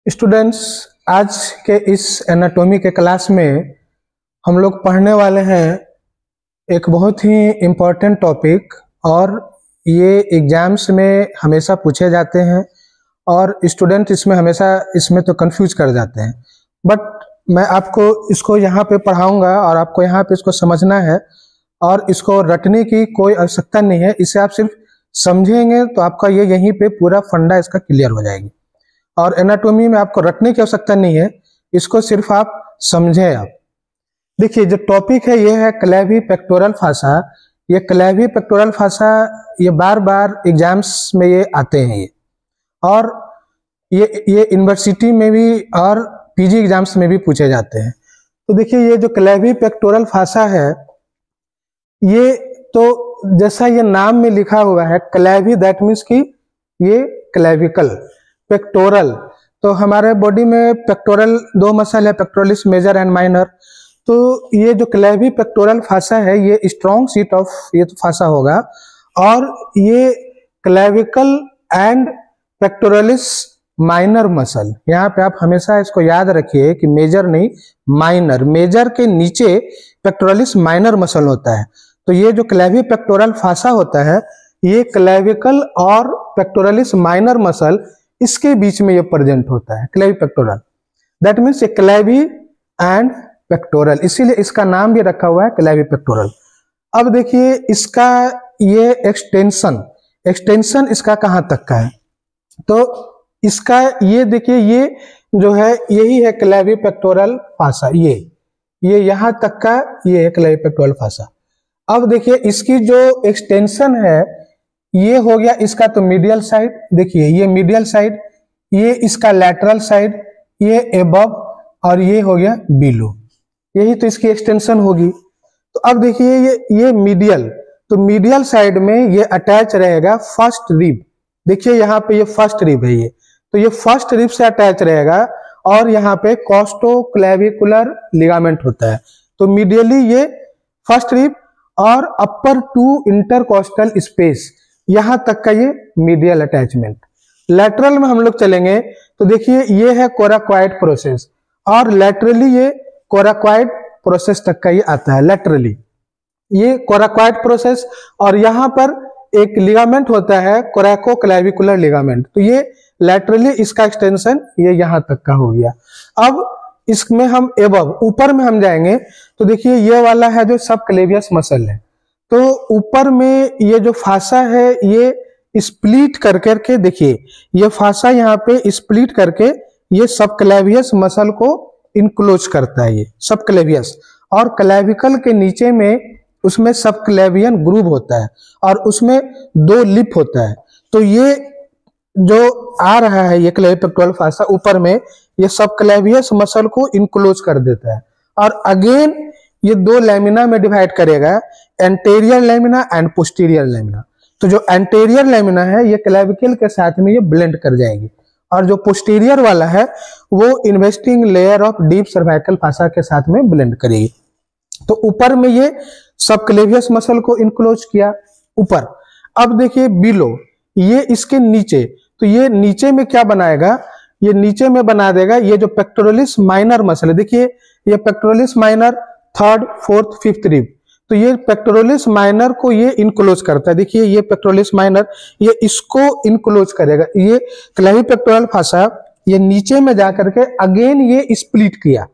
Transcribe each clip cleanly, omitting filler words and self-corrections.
Students, आज के इस एनाटॉमी के क्लास में हम लोग पढ़ने वाले हैं एक बहुत ही इम्पोर्टेंट टॉपिक, और ये एग्जाम्स में हमेशा पूछे जाते हैं और स्टूडेंट इसमें तो कंफ्यूज कर जाते हैं। बट मैं आपको इसको यहाँ पे पढ़ाऊँगा और आपको यहाँ पे इसको समझना है और इसको रटने की कोई आवश्यकता नहीं है। इसे आप सिर्फ समझेंगे तो आपका ये यहीं पे पूरा फंडा इसका क्लियर हो जाएगी। और एनाटॉमी में आपको रटने की आवश्यकता नहीं है, इसको सिर्फ आप समझें। आप देखिए, जो टॉपिक है ये है क्लेवी पेक्टोरल फासा। ये क्लेवी पेक्टोरल फासा ये बार बार एग्जाम्स में ये आते हैं और ये यूनिवर्सिटी में भी और पीजी एग्जाम्स में भी पूछे जाते हैं। तो देखिए, ये जो क्लेवी पेक्टोरल फासा है, ये तो जैसा ये नाम में लिखा हुआ है क्लेवी, दैट मीन्स कि ये क्लेविकल। पेक्टोरल, तो हमारे बॉडी में पेक्टोरल दो मसल है, पेक्टोरलिस मेजर एंड माइनर। तो ये जो क्लेवी पेक्टोरल फासा है ये स्ट्रॉन्ग सीट ऑफ ये तो फासा होगा, और ये clavicle and pectoralis minor muscle. यहाँ पे आप हमेशा इसको याद रखिए कि मेजर नहीं, माइनर। मेजर के नीचे पेक्टोरलिस माइनर मसल होता है। तो ये जो क्लेवी पेक्टोरल फासा होता है, ये क्लेविकल और पेक्टोरलिस माइनर मसल, इसके बीच में ये प्रेजेंट होता है, क्लेवी पेक्टोरल। दैट मीन्स ये क्लेवी एंड पेक्टोरल, इसीलिए इसका नाम भी रखा हुआ है क्लेवी पेक्टोरल। अब देखिए, इसका ये एक्सटेंशन इसका कहाँ तक का है, तो इसका ये देखिए, ये जो है यही है क्लेवी पेक्टोरल फासा। ये यहाँ तक का ये है क्लेवी पेक्टोरल फासा। अब देखिए, इसकी जो एक्सटेंशन है ये हो गया इसका तो मीडियल साइड। देखिए, ये मीडियल साइड, ये इसका लैटरल साइड, ये एबव और ये हो गया बिलो। यही तो इसकी एक्सटेंशन होगी। तो अब देखिए, ये मीडियल, तो मीडियल साइड में ये अटैच रहेगा फर्स्ट रिब। देखिए, यहाँ पे ये फर्स्ट रिब है, ये तो ये फर्स्ट रिब से अटैच रहेगा, और यहाँ पे कॉस्टोक्लेविकुलर लिगामेंट होता है। तो मीडियली ये फर्स्ट रिब और अपर टू इंटरकोस्टल स्पेस, यहां तक का ये मीडियल अटैचमेंट। लैटरल में हम लोग चलेंगे तो देखिए, ये है कोराकॉइड प्रोसेस, और लैटरली ये कोराकॉइड प्रोसेस तक का ये आता है। लैटरली ये कोराकॉइड प्रोसेस, और यहाँ पर एक लिगामेंट होता है कोराकोक्लेविकुलर लिगामेंट। तो ये लैटरली इसका एक्सटेंशन ये यहाँ तक का हो गया। अब इसमें हम एबव, ऊपर में हम जाएंगे तो देखिए, ये वाला है जो सबक्लेवियस मसल है। तो ऊपर में ये जो फासा है ये स्प्लिट कर करके, देखिए ये फासा यहाँ पे स्प्लिट करके ये सबक्लेवियस मसल को इनक्लोज करता है, ये सबक्लेवियस। और क्लेविकल के नीचे में उसमें सबक्लेवियन ग्रूव होता है, और उसमें दो लिप होता है। तो ये जो आ रहा है ये क्लेवी पेक्टोरल फासा, ऊपर में ये सबक्लेवियस मसल को इनक्लोज कर देता है, और अगेन ये दो लैमिना में डिवाइड करेगा, anterior lamina and posterior lamina. तो जो एंटेरियर लैमिना है ये क्लेविकल के साथ में ये ब्लेंड कर जाएगी, और जो पोस्टीरियर वाला है वो investing layer of deep cervical fossa के साथ में ब्लेंड करेगी। तो ऊपर में ये सबक्लेवियस मसल को इनक्लोज किया ऊपर। अब देखिए बिलो, ये इसके नीचे, तो ये नीचे में क्या बनाएगा, ये नीचे में बना देगा ये जो पेक्टोरलिस माइनर मसल है। देखिए, ये pectoralis minor third, fourth, fifth rib, तो ये पेक्टोरलिस माइनर को ये इनक्लोज करता है। देखिए, ये पेक्टोरलिस माइनर ये इसको इनक्लोज करेगा। ये क्लेवी पेक्टोरल फासा ये नीचे में जाकर के अगेन ये स्प्लिट किया,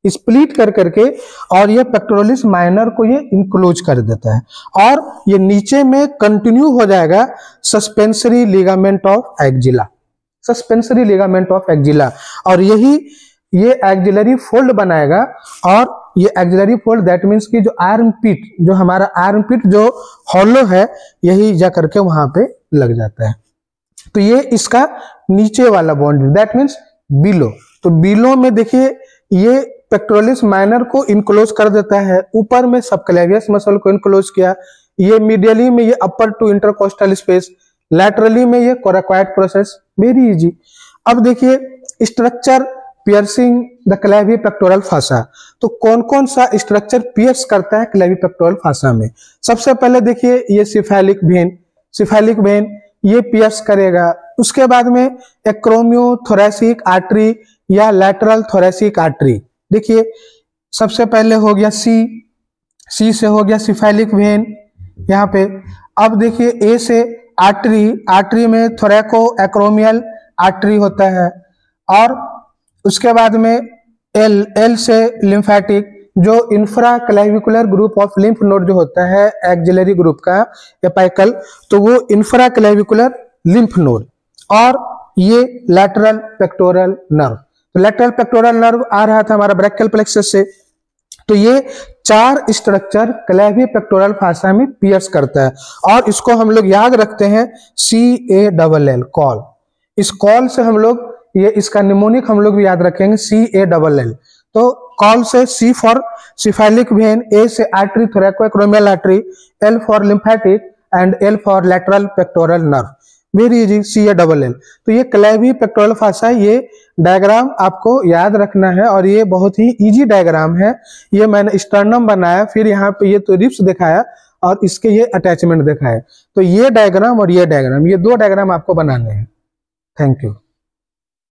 स्प्लिट कर करके, और ये पेक्टोरलिस माइनर को ये इनक्लोज कर देता है, और ये नीचे में कंटिन्यू हो जाएगा suspensory ligament of axilla, suspensory ligament of axilla. और यही ये एक्जिलरी फोल्ड बनाएगा, और ये एक्जिलरी फोल्ड दैट मीन्स कि जो आर्म पिट, जो हमारा आर्म पिट जो हॉलो है, यही जा करके वहां पे लग जाता है। तो ये इसका नीचे वाला बाउंड्री, दैट मीन्स बिलो। तो बिलो में देखिए, ये पेक्टोरलिस माइनर को इनक्लोज कर देता है, ऊपर में सबक्लेवियस मसल को इनक्लोज किया, ये मीडियली में ये upper two intercostal space, laterally में ये कोराकॉइड प्रोसेस, वेरी इजी। अब देखिए, structure piercing the clavipectoral fascia. तो कौन कौन सा स्ट्रक्चर पियर्स करता है क्लेवी पेक्टोरल फासा में? सबसे पहले देखिए, ये सिफेलिक वेन ये पियर्स करेगा। उसके बाद में एक्रोमियोथोरेसिक आर्टरी या लैटरल थोरेसिक आर्टरी। देखिए सबसे पहले हो गया सी से हो गया सिफेलिक वेन यहाँ पे। अब देखिए ए से आर्टरी में थोरैको एक्रोमियल आर्टरी होता है, और उसके बाद में एल से लिम्फेटिक, जो infra clavicular group of lymph node जो होता है एक्सिलरी ग्रुप का एपाइकल, तो वो इंफ्रा क्लेविकुलर लिम्फ नोड, और ये लैटरल पेक्टोरल नर्व। तो लैटरल पेक्टोरल नर्व आ रहा था हमारा ब्रैकियल प्लेक्सस से। तो ये 4 स्ट्रक्चर क्लेवी पेक्टोरल फासा में पियर्स करता है, और इसको हम लोग याद रखते हैं CALL कॉल। इस कॉल से हम लोग ये इसका निमोनिक हम लोग भी याद रखेंगे CALL। तो कॉल से C for cephalic vein, A से artery थोरैको acromial artery, L for lymphatic and L for lateral pectoral nerve. Very easy CALL। तो ये क्लेवी पेक्टोरल फासा, ये डायग्राम आपको याद रखना है, और ये बहुत ही इजी डायग्राम है। ये मैंने स्टर्नम बनाया, फिर यहाँ पे ये तो रिब्स दिखाया और इसके ये अटैचमेंट दिखाए। तो ये डायग्राम और ये डायग्राम, ये 2 डायग्राम आपको बनाने हैं। Thank you.